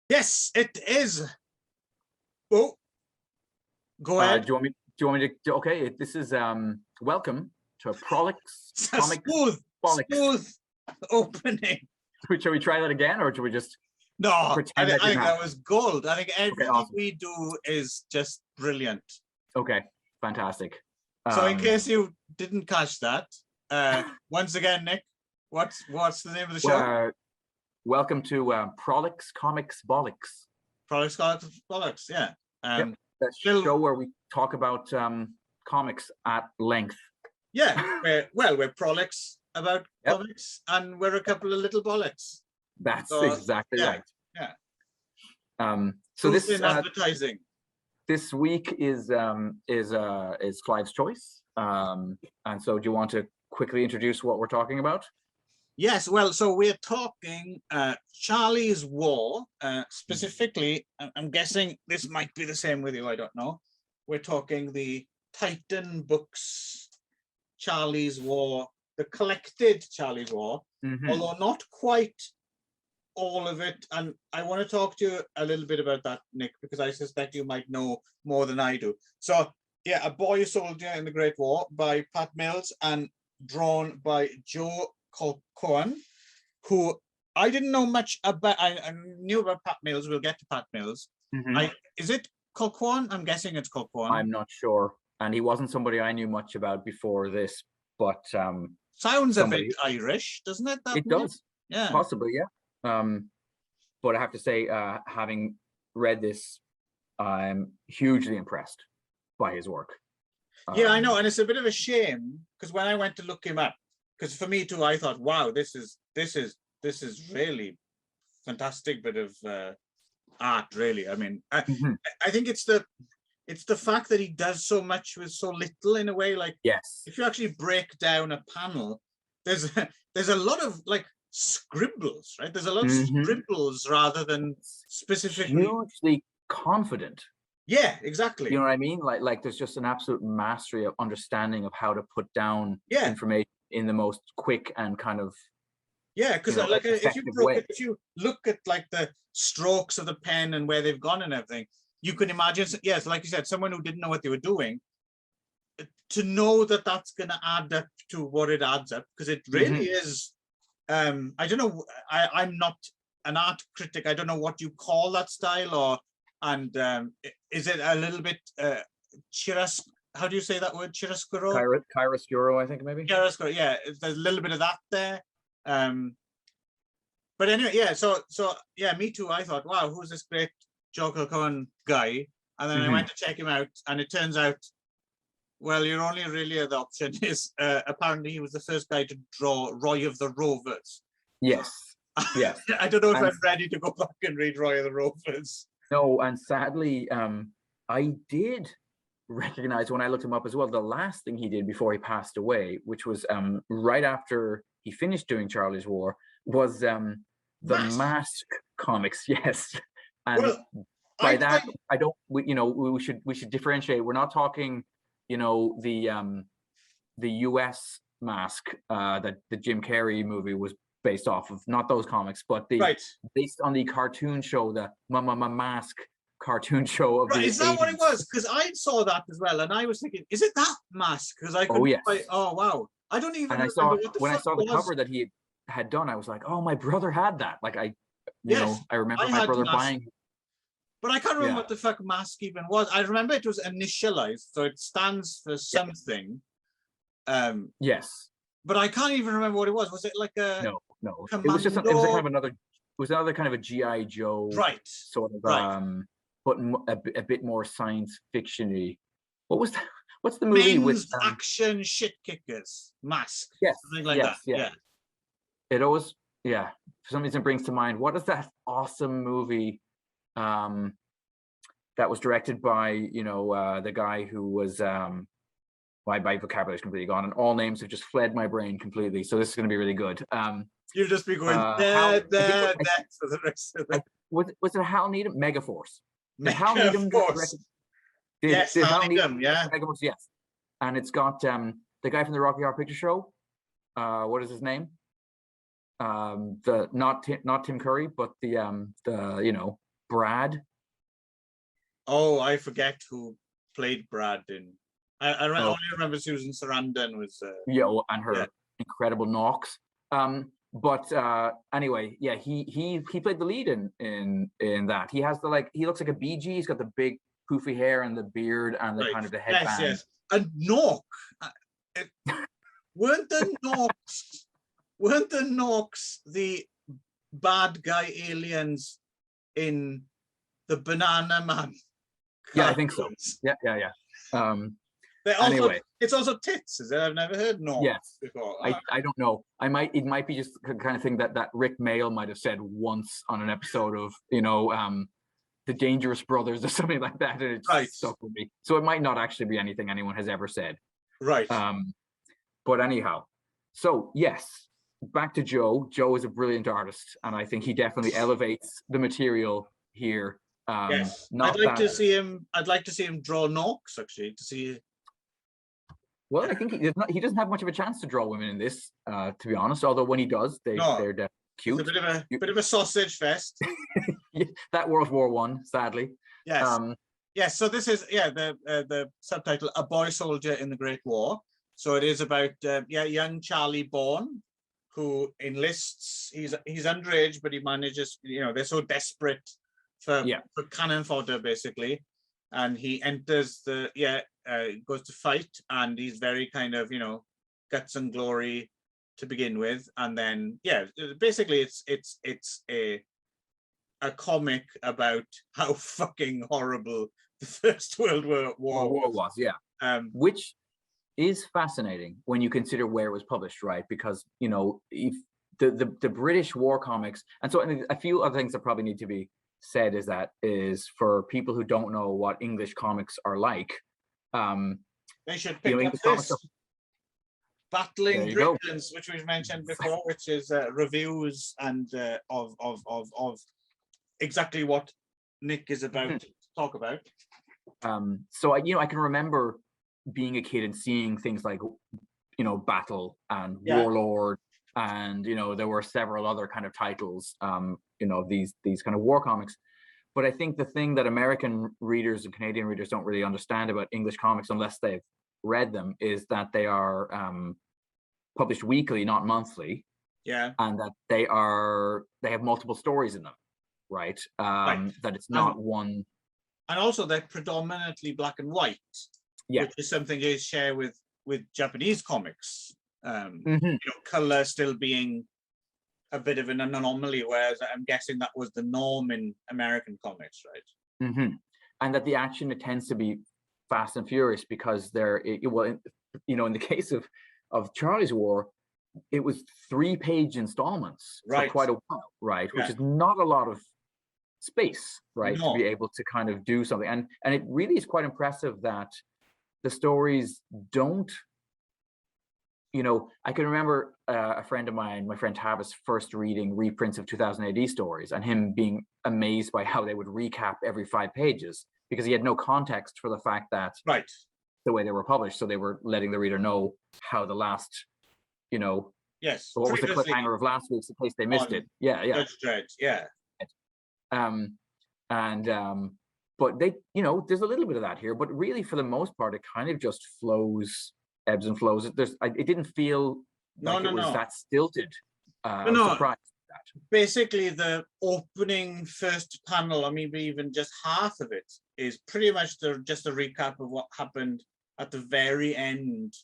Yes, it is. Oh, go ahead. Do you want me to? Okay, this is welcome to Prolix Comix Bollix. Smooth opening. Shall we try that again, or should we just? No, I pretend think that was gold. I think everything awesome. we do is just brilliant. Okay, fantastic. So in case you didn't catch that, once again, Nick, what's the name of the show? Welcome to Prolix Comix Bollix. Prolix Comix Bollix, yeah. Yep. That show where we talk about comics at length. Yeah, we're Prolix about comics, and we're a couple of little bollocks. That's exactly right. Yeah. So this in advertising. This week is Clive's choice. And so do you want to quickly introduce what we're talking about? Yes, well, so we're talking Charley's War, specifically, I'm guessing this might be the same with you, I don't know. We're talking the Titan books, Charley's War, the collected Charley's War, although not quite all of it. And I want to talk to you a little bit about that, Nick, because I suspect you might know more than I do. So, yeah, A Boy Soldier in the Great War by Pat Mills and drawn by Joe Colquhoun, who I didn't know much about. I knew about Pat Mills. We'll get to Pat Mills. Is it Colquhoun? I'm guessing it's Colquhoun. I'm not sure. And he wasn't somebody I knew much about before this, but sounds a bit Irish, doesn't it? It does. Yeah. Possibly, yeah. But I have to say, having read this, I'm hugely impressed by his work. Yeah, I know, and it's a bit of a shame because when I went to look him up, because for me too, I thought, wow, this is really fantastic bit of art. Really, I mean, I think it's the fact that he does so much with so little in a way. Like, yes, if you actually break down a panel, there's a lot of like scribbles, right? There's a lot of scribbles rather than specifically hugely confident. Yeah, exactly. You know what I mean? Like there's just an absolute mastery of understanding of how to put down information in the most quick and kind of because like if you look at like the strokes of the pen and where they've gone and everything, you can imagine, yes, like you said, someone who didn't know what they were doing, to know that that's going to add up to what it adds up, because it really is. I don't know. I'm not an art critic. I don't know what you call that style, is it a little bit how do you say that word? Chiaroscuro? Chiaroscuro, I think maybe. Chiaroscuro, yeah. There's a little bit of that there. But anyway, yeah. So yeah, me too. I thought, wow, who's this great Joe Colquhoun guy? And then I went to check him out, and it turns out, well, your only really other option is apparently he was the first guy to draw Roy of the Rovers. Yes. Yes. I don't know if I'm ready to go back and read Roy of the Rovers. No, and sadly, I did recognize when I looked him up as well, the last thing he did before he passed away, which was right after he finished doing Charley's War, was the Mask comics. Yes, and by that I don't. We should differentiate. We're not talking, the U.S. Mask that the Jim Carrey movie was based off of, not those comics, but based on the cartoon show, the Mask cartoon show of the is that 80s. What it was? Because I saw that as well, and I was thinking, is it that Mask? Because I couldn't oh wow, I don't even. And I saw the cover that he had done, I was like, oh, my brother had that. Like I remember my brother buying. But I can't remember what the fuck Mask even was. I remember it was initialized, so it stands for something. Yes. But I can't even remember what it was. Was it like a no? It was just another kind of a G.I. Joe sort of but a bit more science fiction-y. What was that? What's the movie with action shit kickers? Mask. Yes. Something like that. Yeah. It always for some reason brings to mind, what is that awesome movie that was directed by the guy who was my vocabulary is completely gone, and all names have just fled my brain completely. So this is going to be really good. You'll just be going for the rest of it. Was it Hal Needham? Megaforce. Hal Needham. Yes, Hal Needham. Yeah. Megaforce. Yes. And it's got the guy from the Rocky Horror Picture Show. What is his name? Not Tim Curry, but the Brad. Oh, I forget who played Brad in. I only remember Susan Sarandon was. And her incredible knocks. But anyway, yeah, he played the lead in that. He has he looks like a Bee Gee. He's got the big poofy hair and the beard and the kind of the headband. Yes. And Knock. Weren't the Knocks the bad guy aliens in the Banana Man? Yeah, I think so. Yeah. Anyway, it's also tits, is it? I've never heard Knox before. I don't know. It might be just the kind of thing that Rick Mail might have said once on an episode of, the Dangerous Brothers or something like that, and it's stuck with me. So it might not actually be anything anyone has ever said. Right. But anyhow, so yes, back to Joe. Joe is a brilliant artist, and I think he definitely elevates the material here. Yes, I'd like to see him draw Knox, actually, to see. Well, I think he doesn't have much of a chance to draw women in this, to be honest. Although when he does, they're definitely cute. It's a bit of a sausage fest. That World War One, sadly. Yes. Yes. So this is the subtitle: A Boy Soldier in the Great War. So it is about young Charlie Bourne, who enlists. He's underage, but he manages. They're so desperate for cannon fodder, basically, and he enters goes to fight, and he's very kind of guts and glory to begin with, and then basically it's a comic about how fucking horrible the First World War was. Which is fascinating when you consider where it was published, right? Because if the British war comics, and so a few other things that probably need to be said is for people who don't know what English comics are like, they should pick up this Battling Britons, which we've mentioned before, which is reviews and of exactly what Nick is about to talk about. So I can remember being a kid and seeing things like Battle and Warlord, and there were several other kind of titles, these kind of war comics. But I think the thing that American readers and Canadian readers don't really understand about English comics, unless they've read them, is that they are published weekly, not monthly. Yeah. And that they have multiple stories in them, right? That it's not one. And also they're predominantly black and white, which is something they share with Japanese comics. Color still being a bit of an anomaly, whereas I'm guessing that was the norm in American comics, right? And that the action, it tends to be fast and furious, because in the case of Charley's War, it was 3-page installments for quite a while, right? Which is not a lot of space, right? To be able to kind of do something, and it really is quite impressive that the stories don't. I can remember a friend of mine, my friend Tavis, first reading reprints of 2000 AD stories, and him being amazed by how they would recap every 5 pages, because he had no context for the fact that the way they were published. So they were letting the reader know how the last, what was the cliffhanger of last week's in case they missed it. Judge Dredd, but they, there's a little bit of that here, but really for the most part, it kind of just flows. Ebbs and flows. It didn't feel like it was that stilted. Surprised at that. Basically, the opening first panel, or maybe even just half of it, is pretty much just a recap of what happened at the very end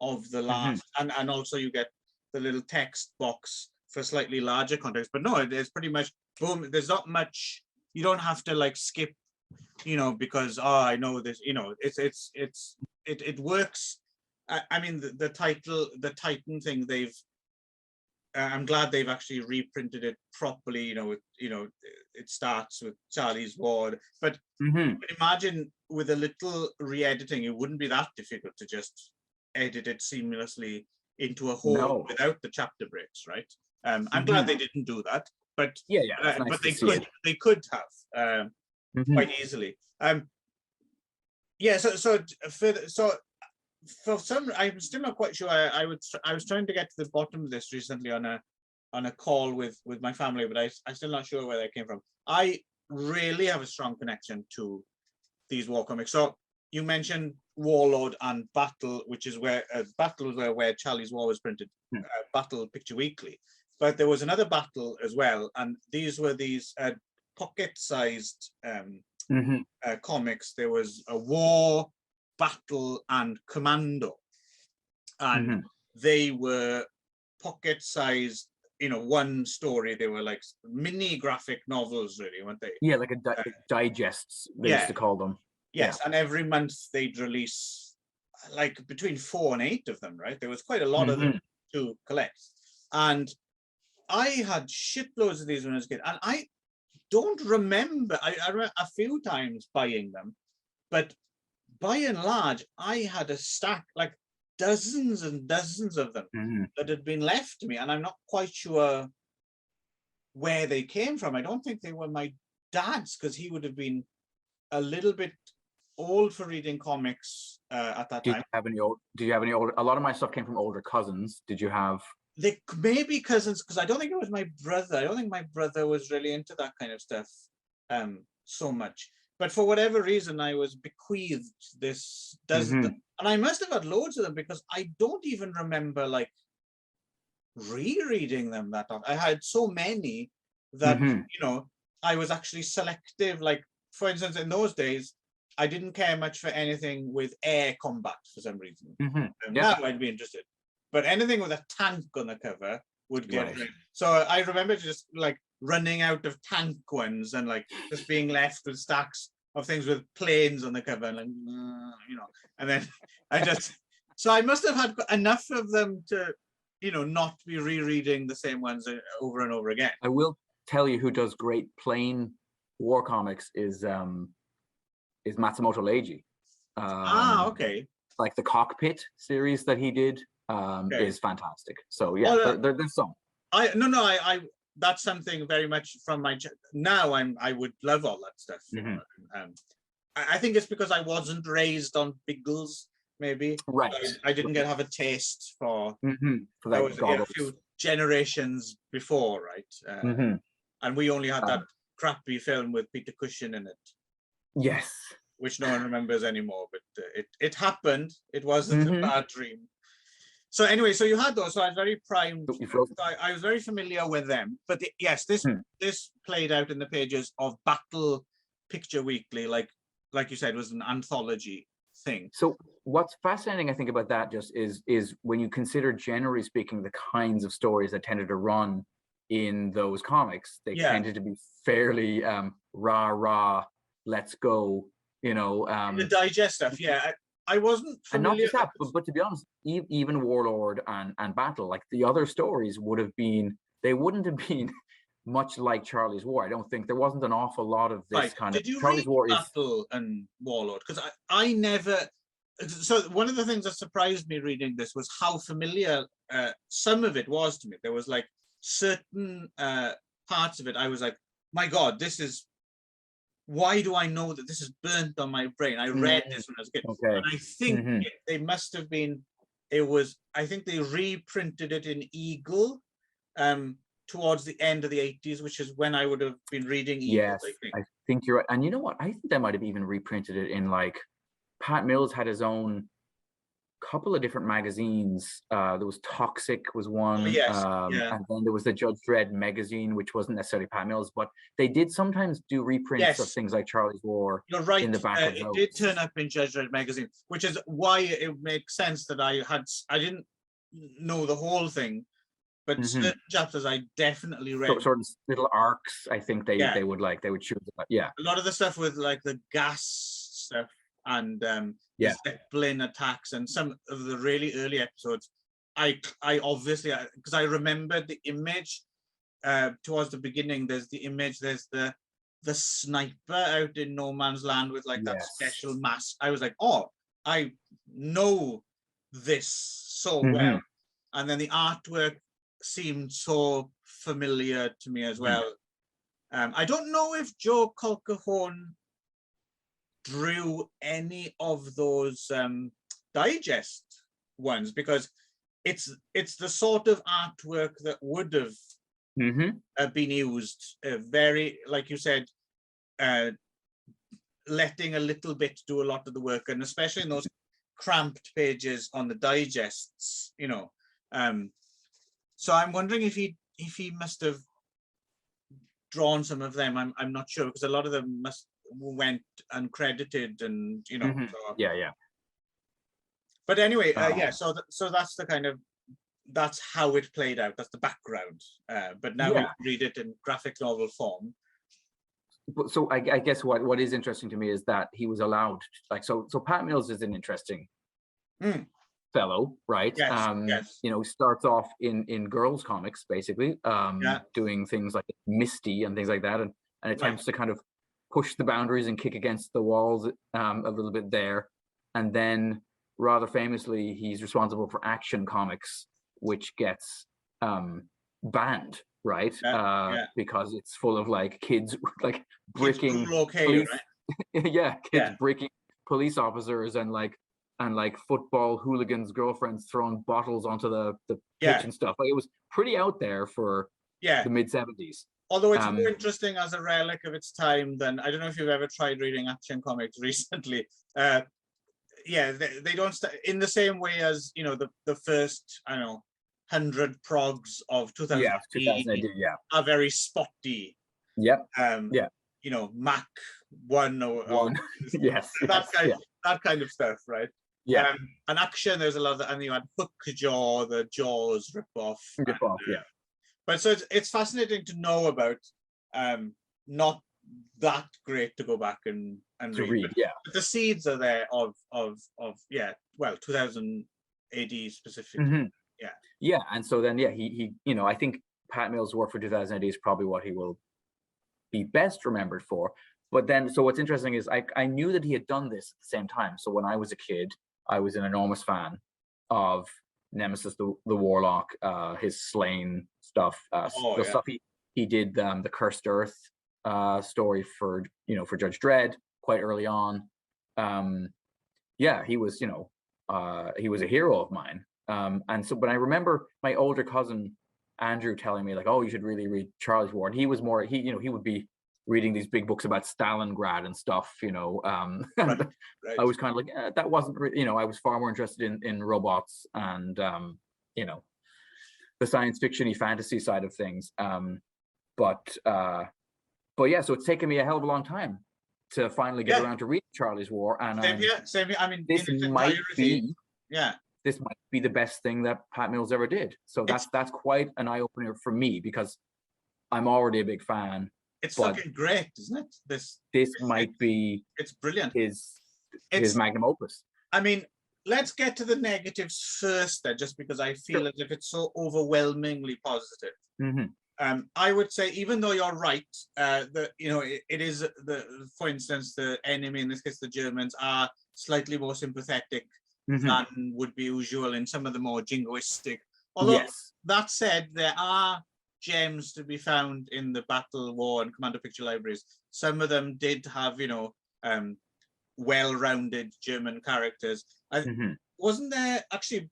of the last, and also you get the little text box for slightly larger context. But no, it's pretty much boom. There's not much. You don't have to skip, because I know this. It works. I mean, the Titan thing, I'm glad they've actually reprinted it properly. It starts with Charley's War, but imagine with a little re-editing, it wouldn't be that difficult to just edit it seamlessly into a whole without the chapter breaks, right? I'm glad they didn't do that, but nice, but they could have quite easily. For some, I'm still not quite sure. I was trying to get to the bottom of this recently on a call with my family, but I'm still not sure where that came from. I really have a strong connection to these war comics. So you mentioned Warlord and Battle, which is where Battle was where Charley's War was printed, Battle Picture Weekly. But there was another Battle as well, and these were these pocket-sized comics. There was a War, Battle, and Commando, and they were pocket-sized. One story. They were like mini graphic novels, really, weren't they? Yeah, like a digests, they used to call them. Yes, and every month they'd release like between 4 and 8 of them, right? There was quite a lot of them to collect. And I had shitloads of these when I was a kid. And I don't remember, I remember a few times buying them, but by and large, I had a stack, like dozens and dozens of them that had been left to me. And I'm not quite sure where they came from. I don't think they were my dad's, because he would have been a little bit old for reading comics at that time. Do you have any old? A lot of my stuff came from older cousins. Did you have? They may be cousins, because I don't think it was my brother. I don't think my brother was really into that kind of stuff so much. But for whatever reason, I was bequeathed this dozen, and I must have had loads of them, because I don't even remember like rereading them that often. I had so many that I was actually selective. Like, for instance, in those days, I didn't care much for anything with air combat for some reason. Now I'd be interested, but anything with a tank on the cover would get me. So I remember just like running out of tank ones and like just being left with stacks of things with planes on the cover, and like, and then so I must have had enough of them to, not be rereading the same ones over and over again. I will tell you who does great plain war comics is Matsumoto Leiji. Okay. Like the Cockpit series that he did is fantastic. So yeah, there's some. That's something very much from my now. I would love all that stuff. I think it's because I wasn't raised on Biggles, maybe. Right. I didn't have a taste for for that. A few generations before, right? And we only had that crappy film with Peter Cushing in it. Yes. Which no one remembers anymore, but it happened. It wasn't a bad dream. So anyway, so you had those. So I was very primed. So I was very familiar with them. But yes, this played out in the pages of Battle Picture Weekly, like you said, was an anthology thing. So what's fascinating, I think, about that just is when you consider, generally speaking, the kinds of stories that tended to run in those comics, they tended to be fairly rah, let's go, the digest stuff. I wasn't familiar. And not just that, but to be honest, even Warlord and Battle, like the other stories wouldn't have been much like Charley's War. I don't think there wasn't an awful lot of this kind of. Did you Charley's read War Battle and Warlord? Because I never. So one of the things that surprised me reading this was how familiar some of it was to me. There was like certain parts of it I was like, my God, this is. Why do I know that this is burnt on my brain? I read this when I was a kid. And I think they must have been, I think they reprinted it in Eagle towards the end of the 80s, which is when I would have been reading Eagle. Yes, I think you're right. And you know what? I think they might have even reprinted it in like, Pat Mills had his own couple of different magazines. There was Toxic was one, and then there was the Judge Dredd magazine, which wasn't necessarily Pat Mills, but they did sometimes do reprints of things like Charley's War. You're right. In the back of it did turn up in Judge Dredd magazine, which is why it makes sense that I didn't know the whole thing, but certain chapters I definitely read. So, sort of little arcs. I think they would choose. Yeah, a lot of the stuff with like the gas stuff and Zeppelin attacks and some of the really early episodes, I obviously, because I remembered the image towards the beginning. There's the sniper out in no man's land with like that special mask. I was like, oh, I know this so well. And then the artwork seemed so familiar to me as well. I don't know if Joe Colquhoun drew any of those digest ones, because it's the sort of artwork that would have been used very, like you said, letting a little bit do a lot of the work, and especially in those cramped pages on the digests, you know. So I'm wondering if he must have drawn some of them. I'm not sure, because a lot of them went uncredited, and you know. So. Yeah. But anyway, yeah. So that's the kind of, that's how it played out. That's the background. But now we read it in graphic novel form. So I guess what is interesting to me is that he was allowed, like, so Pat Mills is an interesting fellow, right? Yes. You know, starts off in girls comics basically, doing things like Misty and things like that, and attempts to kind of push the boundaries and kick against the walls a little bit there. And then rather famously, he's responsible for Action Comics, which gets banned, right? Because it's full of like kids like bricking police, right? Kids bricking police officers, and like football hooligans' girlfriends throwing bottles onto the pitch and stuff. Like, it was pretty out there for the mid-70s. Although it's more interesting as a relic of its time than, I don't know if you've ever tried reading Action Comics recently. They don't in the same way as, you know, the first, I don't know, 100 progs of 2000 are very spotty. You know, Mac 1 or that kind of stuff, right? And Action, there's a lot of that, and you had Hookjaw, the Jaws ripoff. But so it's fascinating to know about. Not that great to go back and read. But the seeds are there of 2000 AD specifically. And so then he you know, I think Pat Mills' work for 2000 AD is probably what he will be best remembered for. But then, so what's interesting is I knew that he had done this at the same time. So when I was a kid, I was an enormous fan of Nemesis the Warlock, his Slain stuff, stuff he did, the Cursed Earth story for Judge Dredd quite early on. He was, you know, he was a hero of mine. And so, but I remember my older cousin Andrew telling me, like, oh, you should really read Charley's War. And he was more, he would be reading these big books about Stalingrad and stuff, you know. I was kind of like, that wasn't, you know, I was far more interested in robots and, you know, the science fiction-y fantasy side of things. But yeah, so it's taken me a hell of a long time to finally get around to reading Charley's War. And same here. I mean, this might be the best thing that Pat Mills ever did. So that's quite an eye-opener for me, because I'm already a big fan. It's fucking great, isn't it? This might be, it's brilliant. His magnum opus. I mean, let's get to the negatives first then, just because I feel as if it's so overwhelmingly positive. I would say, even though you're right, that, you know, it is for instance, the enemy, in this case the Germans, are slightly more sympathetic than would be usual in some of the more jingoistic. Although that said, there are gems to be found in the Battle, War, and Commander Picture libraries. Some of them did have, you know, well-rounded German characters. Wasn't there actually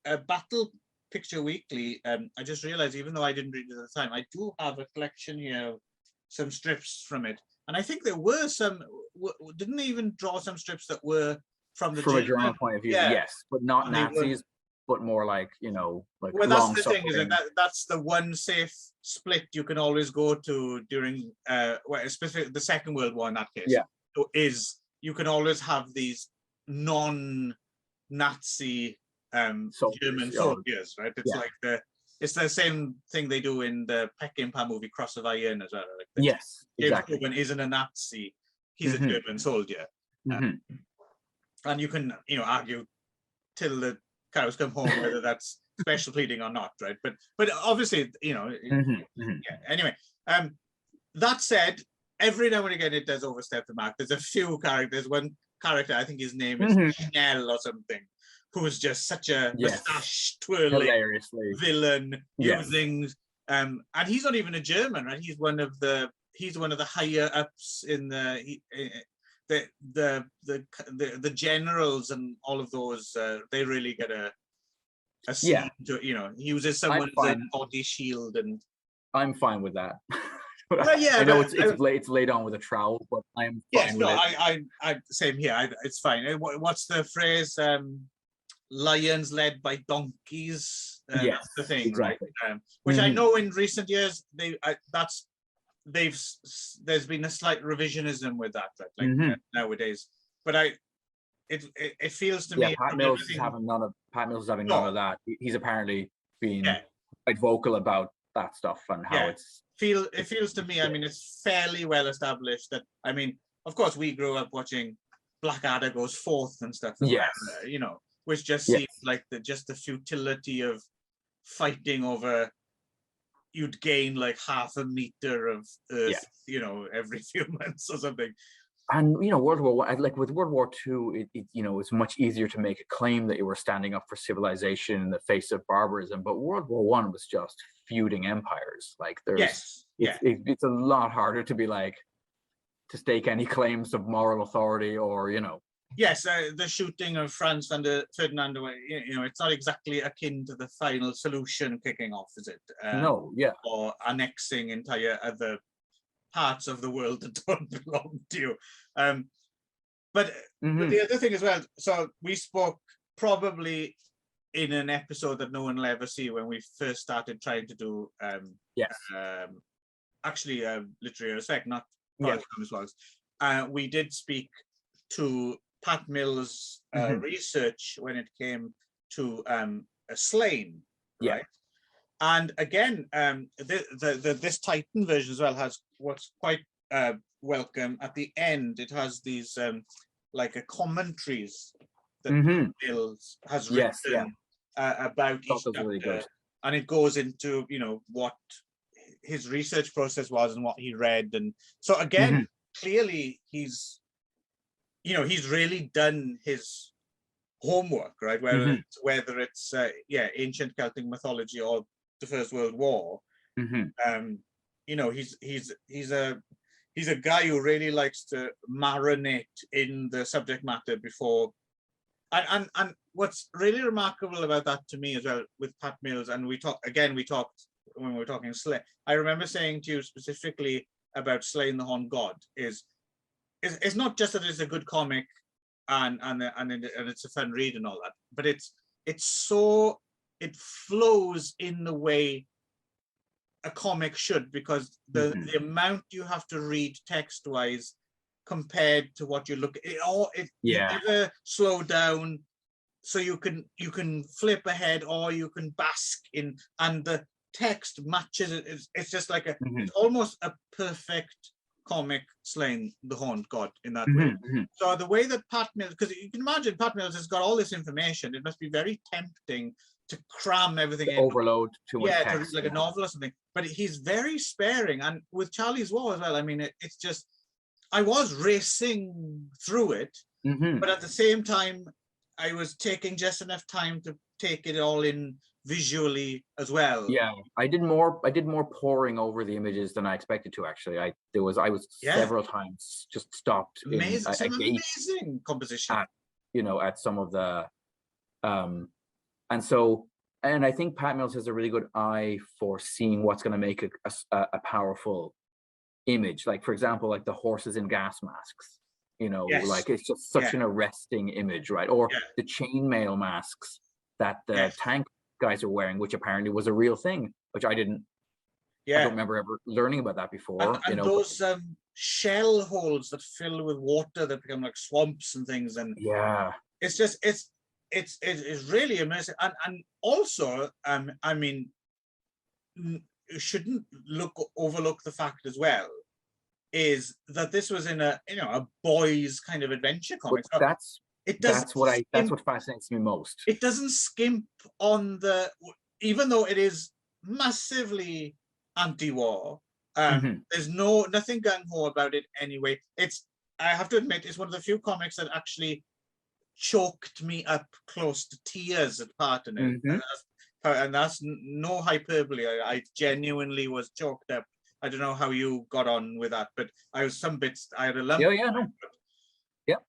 a Battle Picture Weekly? I just realized, even though I didn't read it at the time, I do have a collection here of some strips from it. And I think there were some, didn't they even draw some strips that were from a German point of view? Yes, but not Nazis, but more like, you know, like, well, that's the thing, is that that's the one safe split you can always go to during especially the Second World War in that case. Is you can always have these non-Nazi German soldiers, right? It's like it's the same thing they do in the Peckinpah movie Cross of Iron as well. Like James Coburn isn't a Nazi; he's a German soldier. And you can, you know, argue till the cows come home whether that's special pleading or not, right? But obviously, you know, anyway, that said, every now and again it does overstep the mark. There's a few characters. One character, I think his name is Schnell or something, who is just such a mustache twirling villain using, and he's not even a German, right? He's one of the higher ups in the generals and all of those. They really get a scene to, you know, he uses someone's body shield, and I'm fine with that. Well, yeah, I know but it's laid on with a trowel, but I'm yes, fine no, with it. I same here. It's fine. What's the phrase? Lions led by donkeys. Yes, That's the thing, right? exactly. Which I Mhm. know in recent years there's been a slight revisionism with that, right? Like Mhm. nowadays. But it feels to Yeah, me Pat from Mills is everything. Pat Mills is having none No, of that. He's apparently been yeah, quite vocal about that stuff and how yeah. it's It feels to me. I mean, it's fairly well established that. I mean, of course, we grew up watching Blackadder goes forth and stuff, yes, which just seemed yes, like just the futility of fighting over. You'd gain like half a meter of yeah. earth, every few months or something. And World War One, like with World War Two, it's much easier to make a claim that you were standing up for civilization in the face of barbarism. But World War One was just feuding empires. Like Yes, yeah. it's a lot harder to be like to stake any claims of moral authority or Yes, the shooting of Franz Ferdinand, it's not exactly akin to the final solution kicking off, is it? No, yeah, Or annexing entire other parts of the world that don't belong to you. But the other thing as well, so we spoke probably in an episode that no one will ever see when we first started trying to do yes, actually literary respect, not yeah, Prolix. We did speak to Pat Mills' research when it came to Slain, yeah. right? And again, this Titan version as well has what's quite welcome. At the end, it has these like a commentaries that Mills has Yes, yeah. written about Thought each those were chapter, really good. and it goes into what his research process was and what he read, and so again, clearly he's really done his homework, right? Whether it's ancient Celtic mythology or the First World War. He's a guy who really likes to marinate in the subject matter before. And what's really remarkable about that to me as well with Pat Mills, and we talked when we were talking Slay. I remember saying to you specifically about Slaying the Horned God is it's not just that it's a good comic and it's a fun read and all that, but it flows in the way a comic should, because the amount you have to read text wise compared to what you look at, you never slow down, so you can flip ahead or you can bask in, and the text matches it. It's just like it's almost a perfect comic Slaying the Horned God in that way. So the way that Pat Mills, because you can imagine Pat Mills has got all this information, it must be very tempting to cram everything in. Overload too much text. To read like a novel or something. But he's very sparing. And with Charley's War as well, I mean, it's just, I was racing through it, but at the same time, I was taking just enough time to take it all in visually as well. Yeah, I did more poring over the images than I expected to. Actually, I was several times just stopped amazing, some amazing composition at some of the and I think Pat Mills has a really good eye for seeing what's going to make a powerful image. Like, for example, like the horses in gas masks. Like it's just such an arresting image, right? Or the chainmail masks that the tank guys are wearing, which apparently was a real thing, which I don't remember ever learning about that before. And those shell holes that fill with water that become like swamps and things, and it's just it's really amazing. And also I mean, you shouldn't overlook the fact as well is that this was in a boys kind of adventure comic. So that's what fascinates me most. It doesn't skimp on even though it is massively anti-war. There's nothing gung-ho about it anyway. I have to admit, it's one of the few comics that actually choked me up close to tears at part in it. And that's no hyperbole. I genuinely was choked up. I don't know how you got on with that, but I had a lump.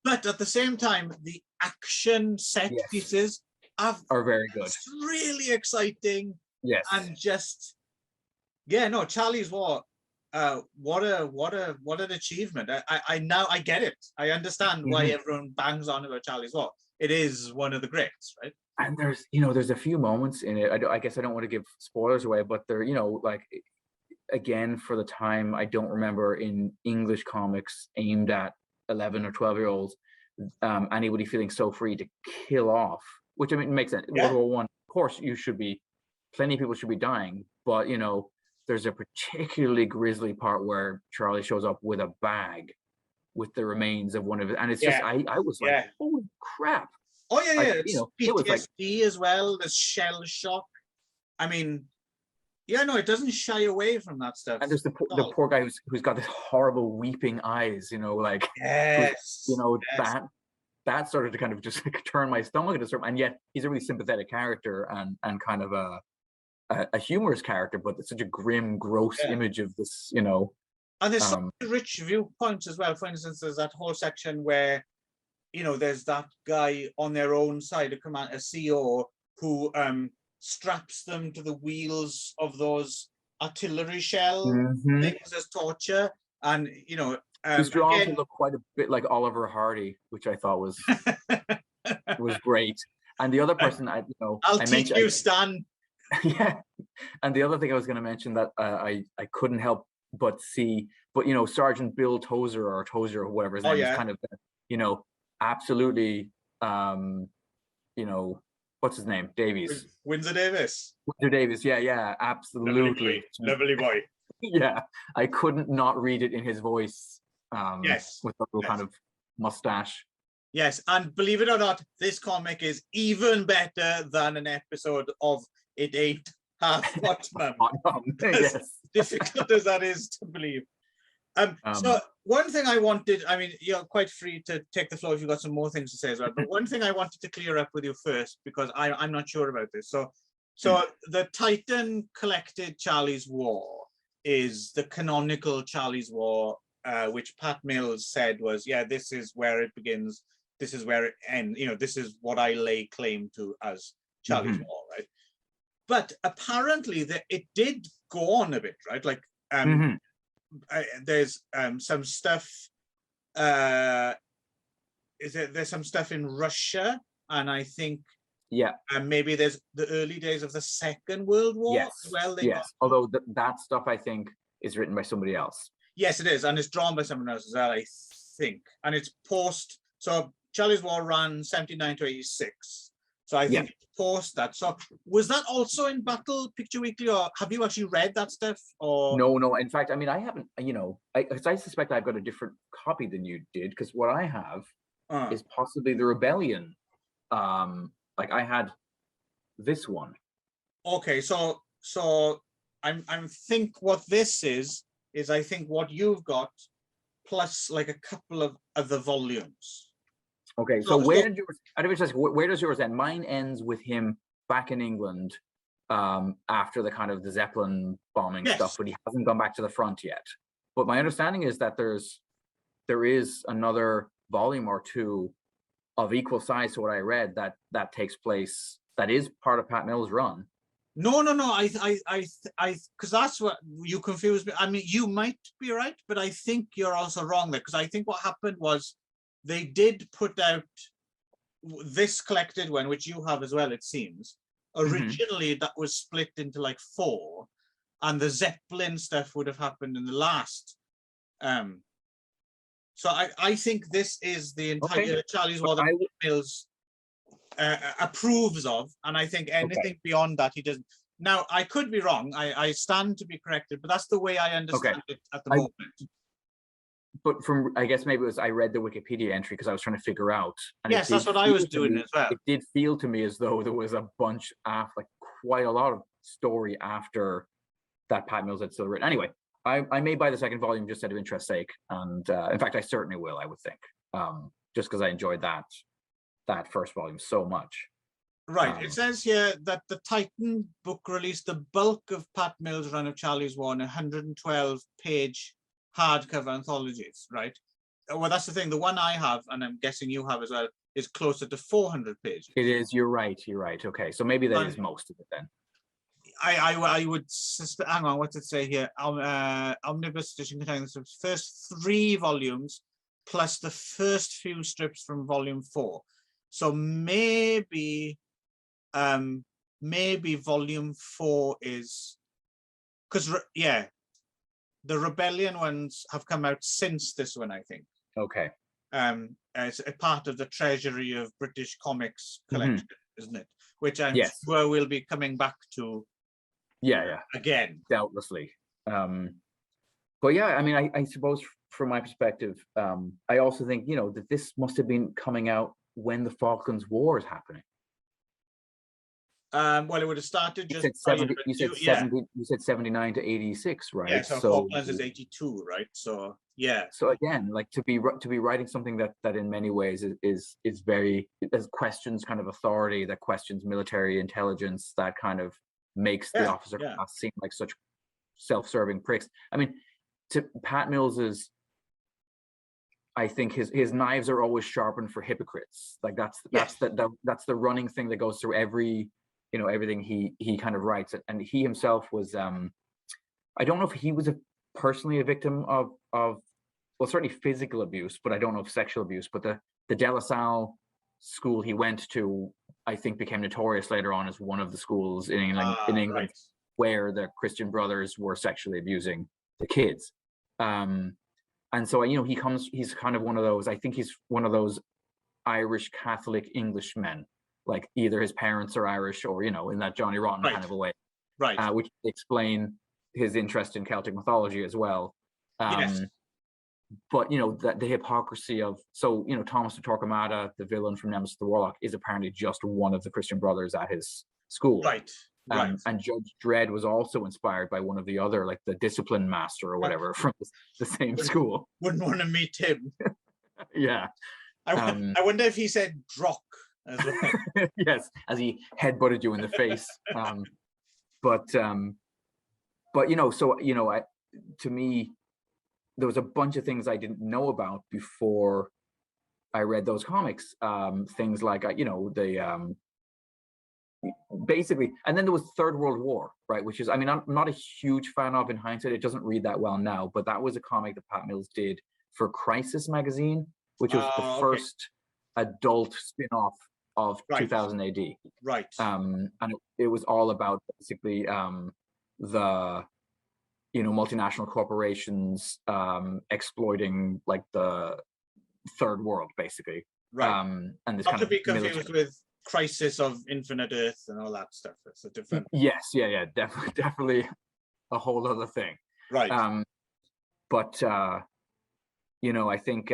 But at the same time, the action set pieces are very good. It's really exciting. Yes. And just Charley's War what an achievement. I now I get it. I understand why everyone bangs on about Charlie's War. It is one of the greats, right? And there's a few moments in it. I guess I don't want to give spoilers away, but they're, like, again, for the time, I don't remember in English comics aimed at 11 or 12-year-olds, anybody feeling so free to kill off, which, I mean, makes sense. Yeah. World War One, of course, plenty of people should be dying, but, there's a particularly grisly part where Charlie shows up with a bag with the remains of one of it. And it's just, I was like, holy crap. Oh, yeah, yeah. It was like PTSD as well, the shell shock. I mean, yeah, no, it doesn't shy away from that stuff. And there's the poor guy who's got this horrible weeping eyes, like, yes, that started to kind of just turn my stomach at a certain, and yet he's a really sympathetic character and kind of a humorous character, but it's such a grim, gross image of this, And there's some rich viewpoints as well. For instance, there's that whole section where, there's that guy on their own side, a CEO, who straps them to the wheels of those artillery shell things as torture, and he's drawn to look quite a bit like Oliver Hardy, which I thought was was great. And the other person, I'll teach you, Stan. Yeah, and the other thing I was going to mention that I couldn't help but see, but Sergeant Bill Tozer or whatever his name is, kind of absolutely what's his name, Davies, Windsor Davis, yeah, absolutely lovely boy. Yeah, I couldn't not read it in his voice, with a little kind of mustache. Yes, and believe it or not, this comic is even better than an episode of It Ain't Half What Mum. Yes. Difficult as that is to believe. So one thing I wanted, I mean, you're quite free to take the floor if you've got some more things to say as well, but one thing I wanted to clear up with you first, because I'm not sure about this. So the Titan collected Charlie's War is the canonical Charlie's War, which Pat Mills said was, this is where it begins, this is where it ends, this is what I lay claim to as Charlie's War, right? But apparently it did go on a bit, right? Like, there's some stuff, there's some stuff in Russia, and I think maybe there's the early days of the Second World War as well. Although that stuff, I think, is written by somebody else. Yes, it is, and it's drawn by someone else as well, I think. And it's post, so Charlie's War ran 79 to 86. So I think it's post that. So was that also in Battle Picture Weekly, or have you actually read that stuff? Or no. In fact, I mean, I haven't. I suspect I've got a different copy than you did, because what I have is possibly the Rebellion. Like I had this one. Okay, so I'm think what this is I think what you've got plus like a couple of other volumes. Okay, so where does yours end? Mine ends with him back in England after the kind of the Zeppelin bombing stuff, but he hasn't gone back to the front yet. But my understanding is that there is another volume or two of equal size to what I read that takes place, that is part of Pat Mills' run. No. I because that's what you confused me. I mean, you might be right, but I think you're also wrong there, because I think what happened was they did put out this collected one, which you have as well, it seems. Originally, that was split into like 4, and the Zeppelin stuff would have happened in the last. So I think this is the entire Charlie's War that Mills approves of, and I think anything beyond that he doesn't. Now, I could be wrong. I stand to be corrected, but that's the way I understand it at the moment. But from, I guess maybe it was, I read the Wikipedia entry because I was trying to figure out. And yes, that's what I was doing as well. It did feel to me as though there was a bunch after, like quite a lot of story after that Pat Mills had still written. Anyway, I may buy the second volume just out of interest's sake. And in fact, I certainly will, I would think, just because I enjoyed that first volume so much. Right. It says here that the Titan book released the bulk of Pat Mills' run of Charlie's War in 112-page hardcover anthologies, right? Well, that's the thing. The one I have, and I'm guessing you have as well, is closer to 400 pages. It is. You're right. Okay. So maybe that is most of it then. I would hang on. What's it say here? Omnibus edition contains the first 3 volumes plus the first few strips from volume 4. So maybe volume 4 is because the Rebellion ones have come out since this one, I think. Okay. As a part of the treasury of British Comics collection, isn't it? Which I'm sure we'll be coming back to. Yeah. Again. Doubtlessly. But yeah, I mean, I suppose from my perspective, I also think, you know, that this must have been coming out when the Falklands War is happening. Well, it would have started just. You said 79 to 86, right? Yeah, so Falklands is 82, right? So yeah. So again, like to be writing something that in many ways is very, that questions kind of authority, that questions military intelligence, that kind of makes the officer class seem like such self-serving pricks. I mean, to Pat Mills's, I think his knives are always sharpened for hypocrites. Like that's the running thing that goes through every, you know, everything he kind of writes. And he himself was, I don't know if he was personally a victim of well, certainly physical abuse, but I don't know if sexual abuse. But the De La Salle school he went to, I think, became notorious later on as one of the schools in England, right. where the Christian brothers were sexually abusing the kids. And so, you know, he's kind of one of those, I think he's one of those Irish Catholic English men, like either his parents are Irish or, you know, in that Johnny Rotten kind of a way. Right. Which explain his interest in Celtic mythology as well. Yes. But, you know, the hypocrisy of, so, you know, Thomas de Torquemada, the villain from Nemesis the Warlock, is apparently just one of the Christian brothers at his school. Right. And Judge Dredd was also inspired by one of the other, like the discipline master or whatever from the same school. Wouldn't want to meet him. Yeah. I wonder if he said Drock as well. Yes, as he headbutted you in the face. But you know, so, you know, to me, there was a bunch of things I didn't know about before I read those comics. Things like, you know, the basically, and then there was Third World War, right? Which is, I mean, I'm not a huge fan of in hindsight. It doesn't read that well now, but that was a comic that Pat Mills did for Crisis magazine, which was the first adult spin-off of 2000 AD. Right. And it was all about basically the, you know, multinational corporations exploiting like the third world, basically. Right. And this not kind to of be confused with Crisis of Infinite Earth and all that stuff. It's a different. Yes, yeah, definitely a whole other thing. Right. But you know, I think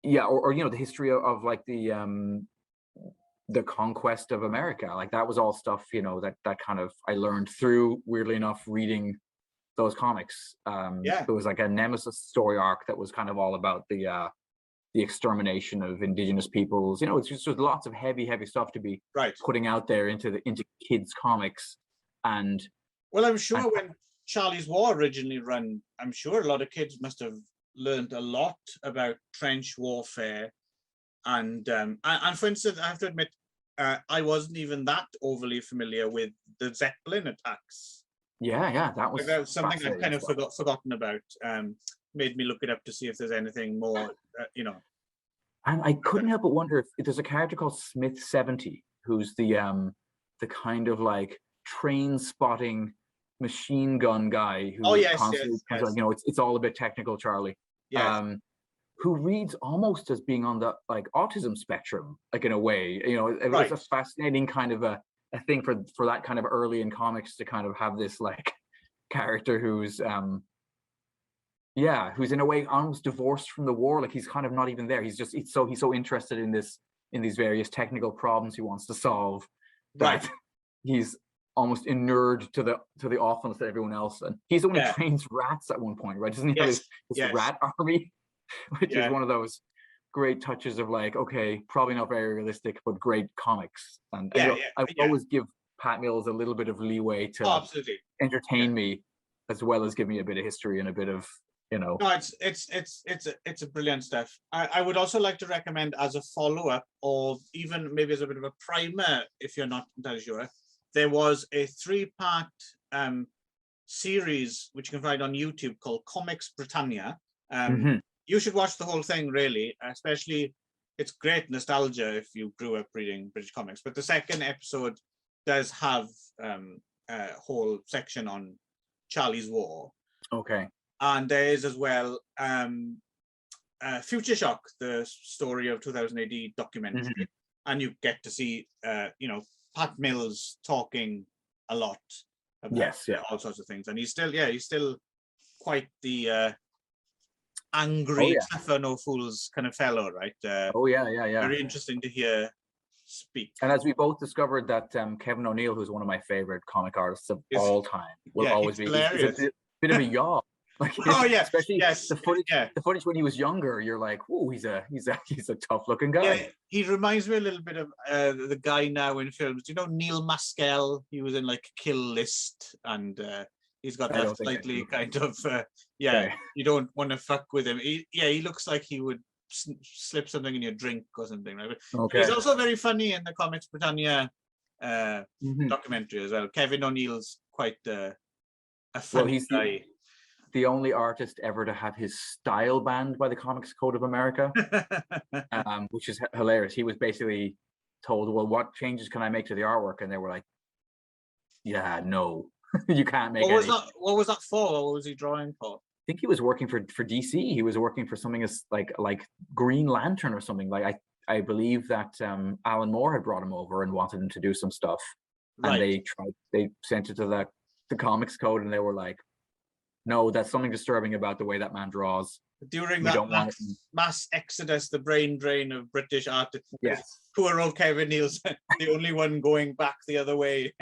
yeah, or you know, the history of like the conquest of America, like that was all stuff, you know, that kind of I learned through, weirdly enough, reading those comics. There was like a Nemesis story arc that was kind of all about the extermination of indigenous peoples. You know, it's just lots of heavy stuff to be putting out there into kids comics. And well, I'm sure when Charley's War originally ran, I'm sure a lot of kids must have learned a lot about trench warfare. And for instance, I have to admit, I wasn't even that overly familiar with the Zeppelin attacks. Yeah, that was something I've kind of forgotten about. Made me look it up to see if there's anything more, you know. And I couldn't help but wonder if there's a character called Smith 70, who's the kind of like train spotting machine gun guy who constantly comes on, you know, it's all a bit technical, Charlie. Yes. Who reads almost as being on the like autism spectrum, like in a way. You know, it was a fascinating kind of a thing for that kind of early in comics to kind of have this like character who's who's in a way almost divorced from the war. Like he's kind of not even there. He's so interested in these various technical problems he wants to solve that he's almost inured to the awfulness of everyone else. And he's the one who trains rats at one point, right? Doesn't he have this rat army? Which is one of those great touches of like, okay, probably not very realistic, but great comics. And I would always give Pat Mills a little bit of leeway to entertain me, as well as give me a bit of history and a bit of, you know. No, it's a brilliant stuff. I would also like to recommend as a follow-up, or even maybe as a bit of a primer, if you're not entirely sure, there was a 3-part series which you can find on YouTube called Comix Britannia. You should watch the whole thing, really, especially it's great nostalgia if you grew up reading British comics. But the second episode does have a whole section on Charley's War. Okay. And there is as well Future Shock, the story of 2000 AD documentary. And you get to see, Pat Mills talking a lot about all sorts of things. And he's still quite the angry, tougher, no fools kind of fellow, right? Very interesting to hear speak. And as we both discovered that Kevin O'Neill, who's one of my favorite comic artists of all time, will always be hilarious. He's a bit of a yaw. Like, especially the footage when he was younger, you're like, "Whoa, he's a tough looking guy." Yeah, he reminds me a little bit of the guy now in films. Do you know Neil Maskell? He was in like Kill List, and he's got that slightly kind of you don't want to fuck with him. He looks like he would slip something in your drink or something. Right? He's also very funny in the Comix Britannia documentary as well. Kevin O'Neill's quite a funny guy. The only artist ever to have his style banned by the Comics Code of America, which is hilarious. He was basically told, "Well, what changes can I make to the artwork?" And they were like, "Yeah, no, you can't make." What was that for? What was he drawing for? I think he was working for DC. He was working for something as like Green Lantern or something. Like I believe that Alan Moore had brought him over and wanted him to do some stuff, and they sent it to the Comics Code, and they were like, "No, that's something disturbing about the way that man draws." During that mass exodus, the brain drain of British artists, poor old Kevin Neal's the only one going back the other way.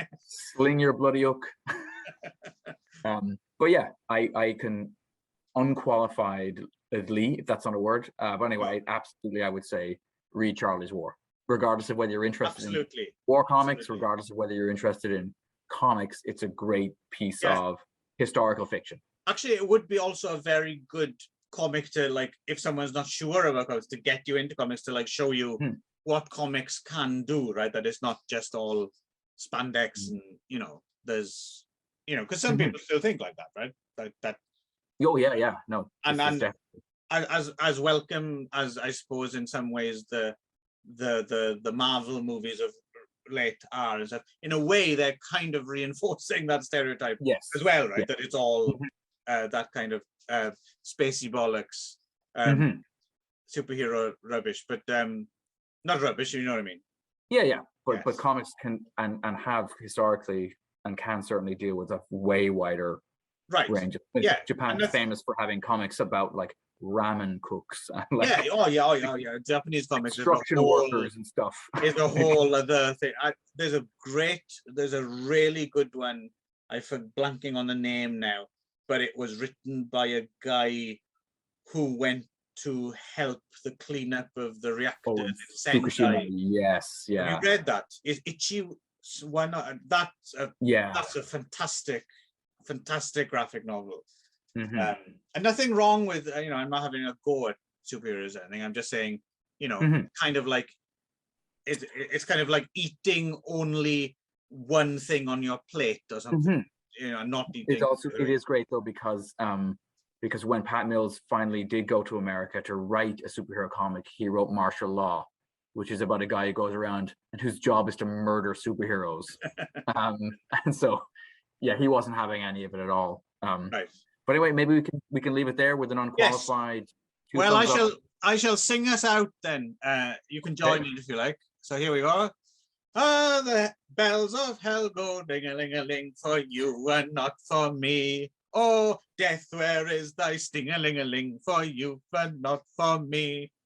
Sling your bloody hook. But yeah, I can unqualifiedly, if that's not a word, but anyway, absolutely, I would say read Charley's War, regardless of whether you're interested in war comics, regardless of whether you're interested in comics. It's a great piece of historical fiction. Actually, it would be also a very good comic to, like, if someone's not sure about comics, to get you into comics, to like show you what comics can do, right? That it's not just all spandex and, there's, because some people still think like that, right? That Oh yeah, no. And as welcome as, I suppose, in some ways the Marvel movies of late are, is that in a way they're kind of reinforcing that stereotype as well, right? That it's all that kind of spacey bollocks, superhero rubbish, but not rubbish, you know what I mean? Yeah. But comics can and have historically and can certainly deal with a way wider range. Japan is famous for having comics about like ramen cooks. Japanese comics, construction workers and stuff. Is a whole other thing. There's a really good one. I'm blanking on the name now, but it was written by a guy who went to help the cleanup of the reactor in Sentai. Yes, yeah. Have you read that? Is Ichi one? That's a fantastic graphic novel. And nothing wrong with, I'm not having a go at superheroes or anything. I'm just saying, kind of like it's kind of like eating only one thing on your plate or something. Not eating. It is great though, because when Pat Mills finally did go to America to write a superhero comic, he wrote Martial Law, which is about a guy who goes around and whose job is to murder superheroes. And so, he wasn't having any of it at all. But anyway, maybe we can leave it there with an unqualified. Well, I shall sing us out then. You can join in if you like. So here we go. The bells of hell go ding-a-ling-a-ling for you and not for me. Oh, death, where is thy sting-a-ling-a-ling for you but not for me?